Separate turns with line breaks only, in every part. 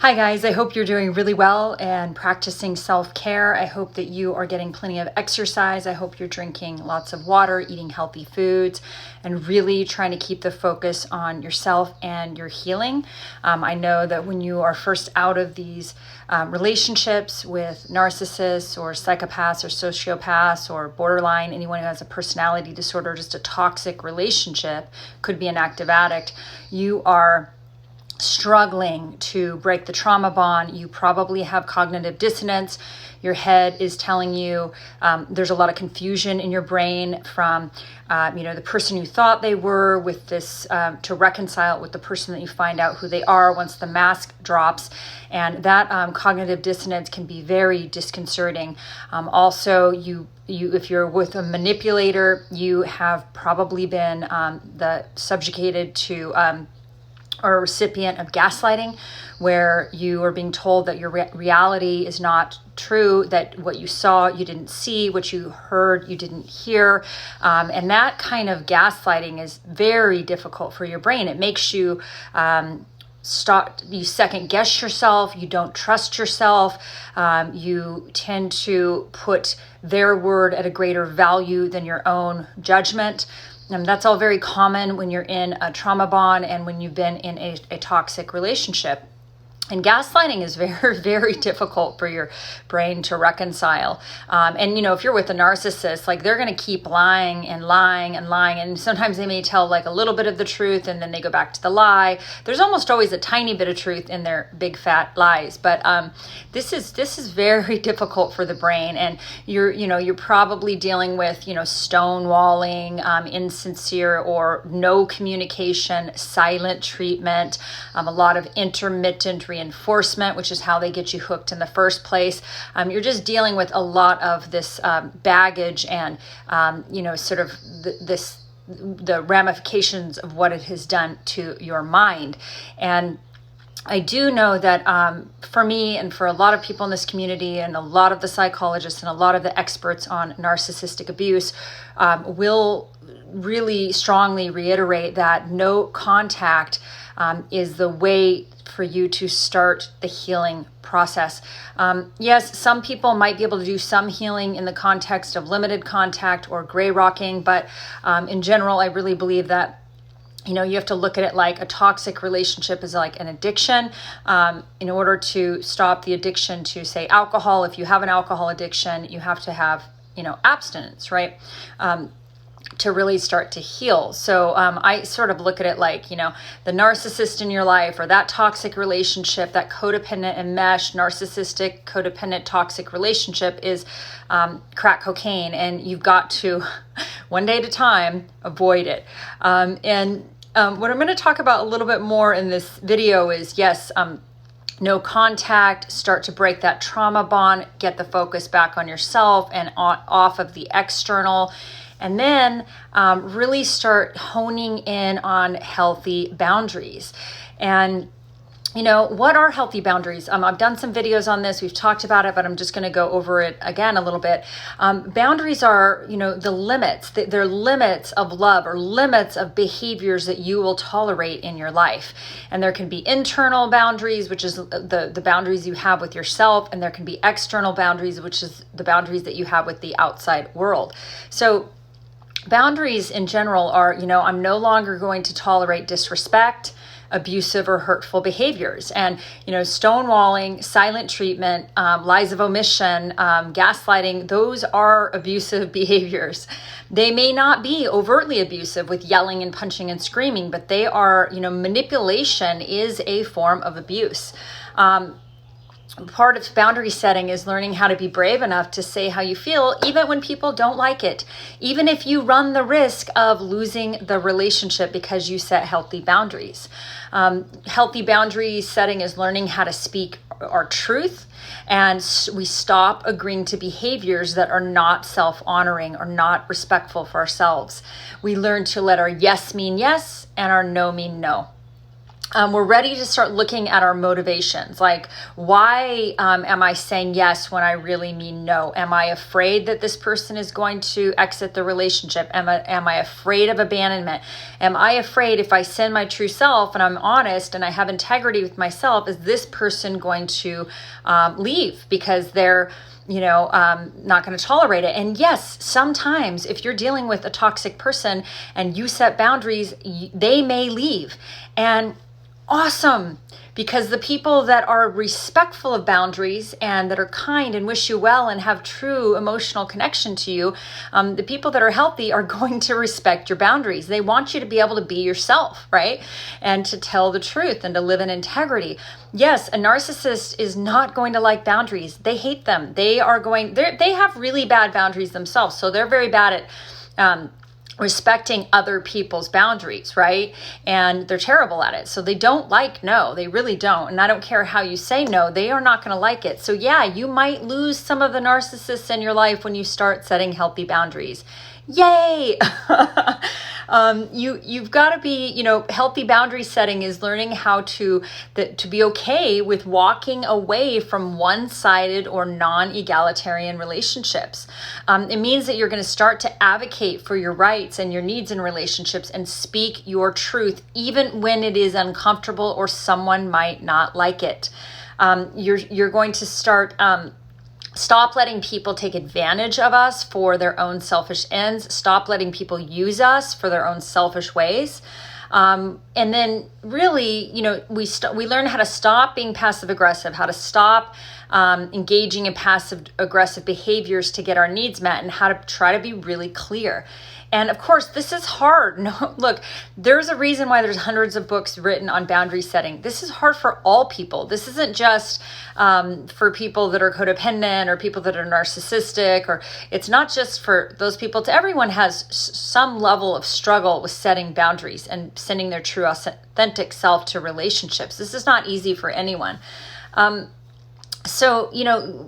Hi guys, I hope you're doing really well and practicing self-care. I hope that you are getting plenty of exercise. I hope you're drinking lots of water, eating healthy foods, and really trying to keep the focus on yourself and your healing. I know that when you are first out of these relationships with narcissists or psychopaths or sociopaths or borderline, anyone who has a personality disorder, just a toxic relationship, could be an active addict, you are struggling to break the trauma bond. You probably have cognitive dissonance. Your head is telling you there's a lot of confusion in your brain from the person you thought they were with this to reconcile it with the person that you find out who they are once the mask drops. And that cognitive dissonance can be very disconcerting. Also, if you're with a manipulator, you have probably been subjugated to or a recipient of gaslighting, where you are being told that your reality is not true, that what you saw you didn't see, what you heard you didn't hear. And that kind of gaslighting is very difficult for your brain. It makes you you second guess yourself, you don't trust yourself, you tend to put their word at a greater value than your own judgment. That's all very common when you're in a trauma bond and when you've been in a toxic relationship. And gaslighting is very, very difficult for your brain to reconcile. If you're with a narcissist, like they're going to keep lying and lying and lying. And sometimes they may tell like a little bit of the truth and then they go back to the lie. There's almost always a tiny bit of truth in their big fat lies. But this is very difficult for the brain. And you're probably dealing with, stonewalling, insincere or no communication, silent treatment, a lot of intermittent reinforcement, which is how they get you hooked in the first place. You're just dealing with a lot of this baggage and the ramifications of what it has done to your mind. And I do know that for me and for a lot of people in this community and a lot of the psychologists and a lot of the experts on narcissistic abuse will really strongly reiterate that no contact is the way for you to start the healing process. Yes, some people might be able to do some healing in the context of limited contact or gray rocking, but in general, I really believe that you have to look at it like a toxic relationship is like an addiction. In order to stop the addiction to, say, alcohol, if you have an alcohol addiction, you have to have, abstinence, right? To really start to heal. So I sort of look at it like, the narcissist in your life or that toxic relationship, that codependent and mesh, narcissistic, codependent, toxic relationship is crack cocaine. And you've got to, one day at a time, avoid it. What I'm going to talk about a little bit more in this video is, yes, no contact, start to break that trauma bond, get the focus back on yourself and off of the external. And then really start honing in on healthy boundaries. And, what are healthy boundaries? I've done some videos on this. We've talked about it, but I'm just going to go over it again a little bit. Boundaries are, the limits. They're limits of love or limits of behaviors that you will tolerate in your life. And there can be internal boundaries, which is the boundaries you have with yourself. And there can be external boundaries, which is the boundaries that you have with the outside world. So boundaries in general are, I'm no longer going to tolerate disrespect, abusive or hurtful behaviors. And, stonewalling, silent treatment, lies of omission, gaslighting, those are abusive behaviors. They may not be overtly abusive with yelling and punching and screaming, but they are, manipulation is a form of abuse. Part of boundary setting is learning how to be brave enough to say how you feel, even when people don't like it, even if you run the risk of losing the relationship because you set healthy boundaries. Healthy boundary setting is learning how to speak our truth, and we stop agreeing to behaviors that are not self-honoring or not respectful for ourselves. We learn to let our yes mean yes and our no mean no. we're ready to start looking at our motivations. Like, why am I saying yes when I really mean no? Am I afraid that this person is going to exit the relationship? Am I afraid of abandonment? Am I afraid if I send my true self and I'm honest and I have integrity with myself, is this person going to leave because they're not going to tolerate it? And yes, sometimes if you're dealing with a toxic person and you set boundaries, they may leave. And awesome, because the people that are respectful of boundaries and that are kind and wish you well and have true emotional connection to you, the people that are healthy are going to respect your boundaries. They want you to be able to be yourself, right? And to tell the truth and to live in integrity. Yes, a narcissist is not going to like boundaries. They hate them. They have really bad boundaries themselves. So they're very bad at respecting other people's boundaries, right? And they're terrible at it. So they don't like no, they really don't. And I don't care how you say no, they are not going to like it. So yeah, you might lose some of the narcissists in your life when you start setting healthy boundaries. Yay! You've got to be, healthy boundary setting is learning how to be okay with walking away from one-sided or non-egalitarian relationships. It means that you're going to start to advocate for your rights and your needs in relationships and speak your truth, even when it is uncomfortable or someone might not like it. You're going to stop letting people take advantage of us for their own selfish ends. Stop letting people use us for their own selfish ways. And then really, we learn how to stop being passive aggressive, how to stop engaging in passive aggressive behaviors to get our needs met, and how to try to be really clear. And of course, this is hard. No, look, there's a reason why there's hundreds of books written on boundary setting. This is hard for all people. This isn't just for people that are codependent or people that are narcissistic, or it's not just for those people. Everyone has some level of struggle with setting boundaries and sending their true, authentic self to relationships. This is not easy for anyone. So,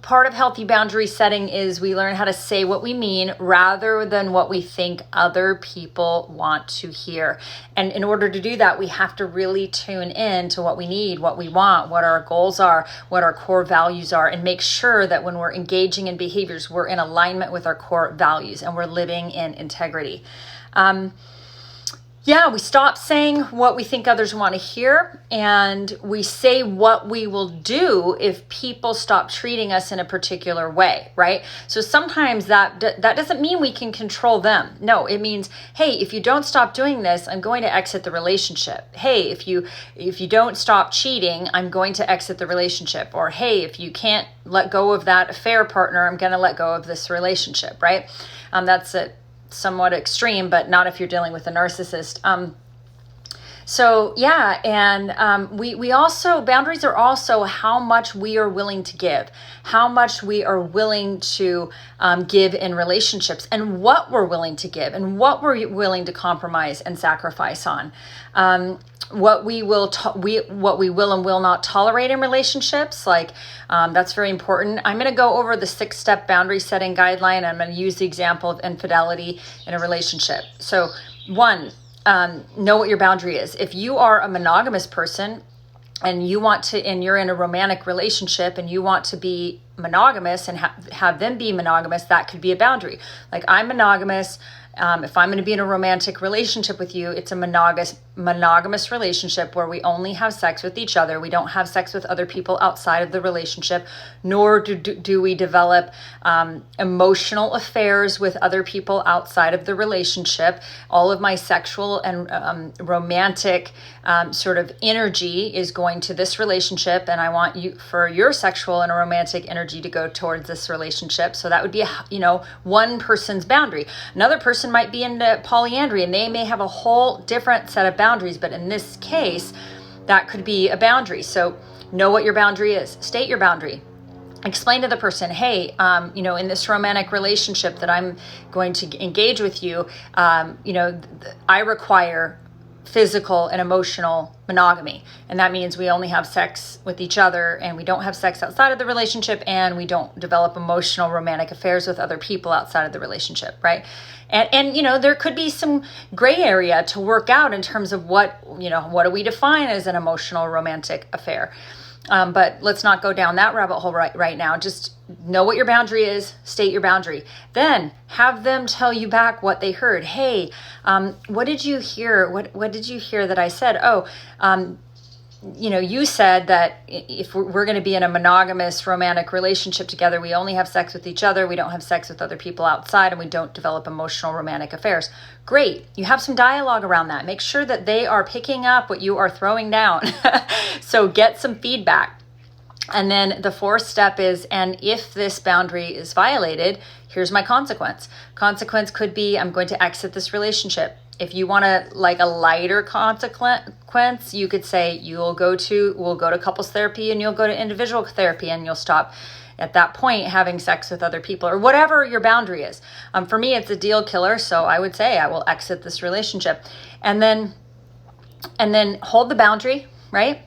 part of healthy boundary setting is we learn how to say what we mean rather than what we think other people want to hear. And in order to do that, we have to really tune in to what we need, what we want, what our goals are, what our core values are, and make sure that when we're engaging in behaviors, we're in alignment with our core values and we're living in integrity. We stop saying what we think others want to hear, and we say what we will do if people stop treating us in a particular way, right? So sometimes that doesn't mean we can control them. No, it means, hey, if you don't stop doing this, I'm going to exit the relationship. Hey, if you don't stop cheating, I'm going to exit the relationship. Or hey, if you can't let go of that affair partner, I'm going to let go of this relationship, right? That's it. Somewhat extreme, but not if you're dealing with a narcissist. We also, boundaries are also how much we are willing to give, how much we are willing to give in relationships, and what we're willing to give, and what we're willing to compromise and sacrifice on. What we will and will not tolerate in relationships, that's very important. I'm going to go over the 6-step boundary setting guideline. I'm going to use the example of infidelity in a relationship. So 1, know what your boundary is. If you are a monogamous person and you're in a romantic relationship and you want to be monogamous and have them be monogamous, that could be a boundary. Like, I'm monogamous. If I'm going to be in a romantic relationship with you, it's a monogamous relationship where we only have sex with each other. We don't have sex with other people outside of the relationship, nor do we develop emotional affairs with other people outside of the relationship. All of my sexual and romantic sort of energy is going to this relationship, and I want for your sexual and romantic energy to go towards this relationship. So that would be one person's boundary. Another person might be into polyandry, and they may have a whole different set of boundaries, but in this case, that could be a boundary. So know what your boundary is. State your boundary. Explain to the person, hey, in this romantic relationship that I'm going to engage with you, I require physical and emotional monogamy. And that means we only have sex with each other and we don't have sex outside of the relationship, and we don't develop emotional romantic affairs with other people outside of the relationship, right? And there could be some gray area to work out in terms of what do we define as an emotional romantic affair. But let's not go down that rabbit hole right now. Just know what your boundary is, state your boundary. Then have them tell you back what they heard. Hey, what did you hear? What did you hear that I said? You said that if we're going to be in a monogamous romantic relationship together, we only have sex with each other, we don't have sex with other people outside, and we don't develop emotional romantic affairs. Great. You have some dialogue around that. Make sure that they are picking up what you are throwing down. So get some feedback. And then the fourth step is, and if this boundary is violated, here's my consequence. Consequence could be, I'm going to exit this relationship. If you want a lighter consequence, you could say we'll go to couples therapy and you'll go to individual therapy, and you'll stop at that point having sex with other people, or whatever your boundary is. For me, it's a deal killer. So I would say I will exit this relationship, and then hold the boundary, right?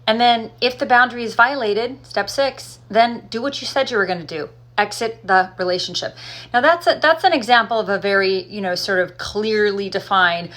And then if the boundary is violated, step 6, then do what you said you were going to do. Exit the relationship. Now that's an example of a very, sort of clearly defined,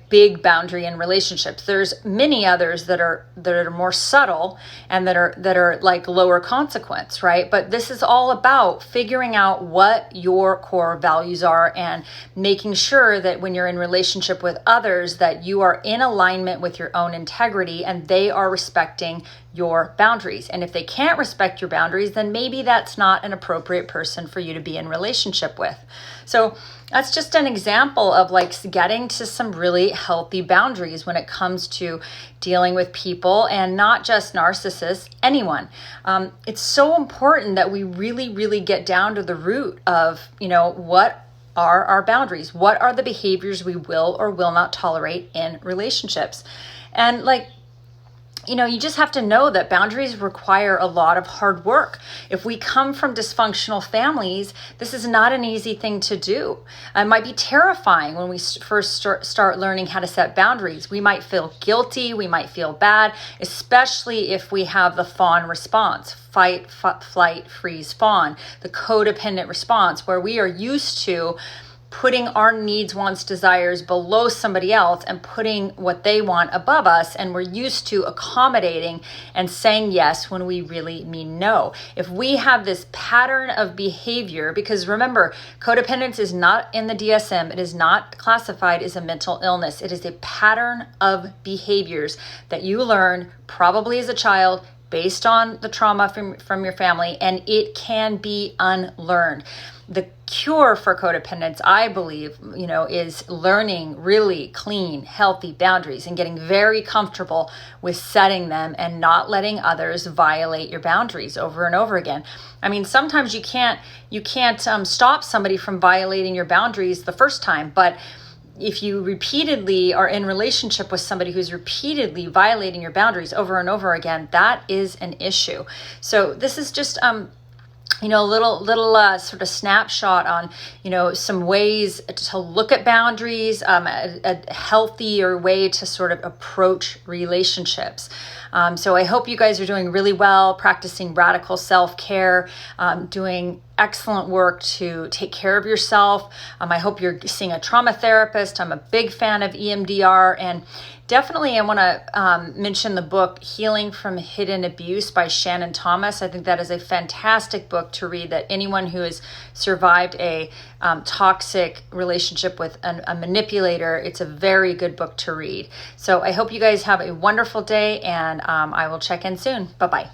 big boundary in relationships. There's many others that are more subtle and that are like lower consequence, right? But this is all about figuring out what your core values are and making sure that when you're in relationship with others, that you are in alignment with your own integrity and they are respecting your boundaries. And if they can't respect your boundaries, then maybe that's not an appropriate person for you to be in relationship with. So that's just an example of getting to some really healthy boundaries when it comes to dealing with people, and not just narcissists, anyone. It's so important that we really, really get down to the root of, what are our boundaries? What are the behaviors we will or will not tolerate in relationships? And you just have to know that boundaries require a lot of hard work. If we come from dysfunctional families, this is not an easy thing to do. It might be terrifying when we first start learning how to set boundaries. We might feel guilty, we might feel bad, especially if we have the fawn response, fight, flight, freeze, fawn, the codependent response, where we are used to putting our needs, wants, desires below somebody else and putting what they want above us. And we're used to accommodating and saying yes when we really mean no. If we have this pattern of behavior, because remember, codependence is not in the DSM, it is not classified as a mental illness. It is a pattern of behaviors that you learn probably as a child based on the trauma from your family, and it can be unlearned. The cure for codependence, I believe, is learning really clean, healthy boundaries and getting very comfortable with setting them and not letting others violate your boundaries over and over again. I mean, sometimes you can't stop somebody from violating your boundaries the first time, but if you repeatedly are in relationship with somebody who's repeatedly violating your boundaries over and over again, that is an issue. So this is just a little sort of snapshot on, some ways to look at boundaries, a healthier way to sort of approach relationships. So I hope you guys are doing really well, practicing radical self-care, doing excellent work to take care of yourself. I hope you're seeing a trauma therapist. I'm a big fan of EMDR, and definitely I want to mention the book Healing from Hidden Abuse by Shannon Thomas. I think that is a fantastic book to read, that anyone who has survived a toxic relationship with a manipulator, it's a very good book to read. So I hope you guys have a wonderful day, and I will check in soon. Bye-bye.